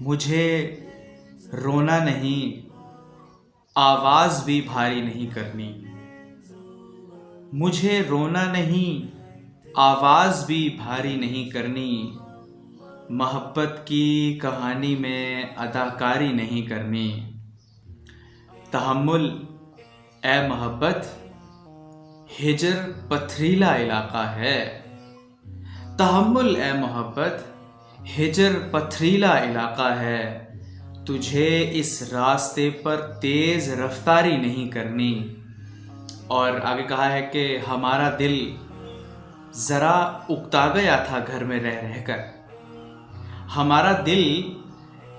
मुझे रोना नहीं, आवाज़ भी भारी नहीं करनी। मुझे रोना नहीं, आवाज़ भी भारी नहीं करनी। मोहब्बत की कहानी में अदाकारी नहीं करनी। तहम्मुल ए मोहब्बत, हिजर पथरीला इलाका है। तहम्मुल ए मोहब्बत, हिजर पथरीला इलाका है। तुझे इस रास्ते पर तेज़ रफ्तारी नहीं करनी। और आगे कहा है कि हमारा दिल ज़रा उकता गया था घर में रह रहकर। हमारा दिल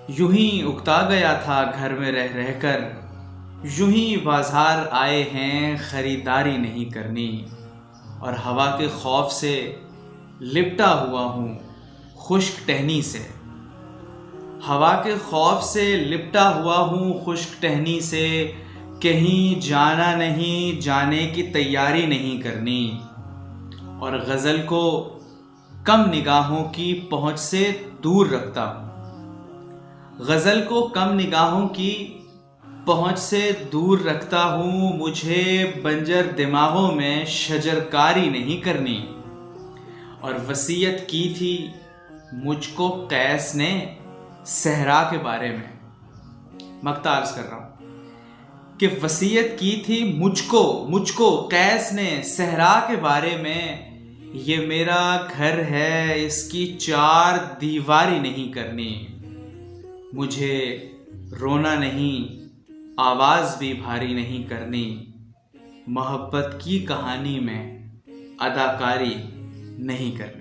यूं ही उकता गया था घर में रह रहकर। यूं ही बाजार आए हैं ख़रीदारी नहीं करनी। और हवा के खौफ से लिपटा हुआ हूँ खुश्क टहनी से। हवा के खौफ से लिपटा हुआ हूँ खुश्क टहनी से। कहीं जाना नहीं, जाने की तैयारी नहीं करनी। और गज़ल को कम निगाहों की पहुँच से दूर रखता हूँ। गज़ल को कम निगाहों की पहुँच से दूर रखता हूँ। मुझे बंजर दिमागों में शजरकारी नहीं करनी। और वसीयत की थी मुझको कैस ने सहरा के बारे में। मक्ता अर्ज़ कर रहा हूँ कि वसीयत की थी मुझको कैस ने सहरा के बारे में। ये मेरा घर है, इसकी चार दीवारी नहीं करनी। मुझे रोना नहीं, आवाज़ भी भारी नहीं करनी। मोहब्बत की कहानी में अदाकारी नहीं करनी।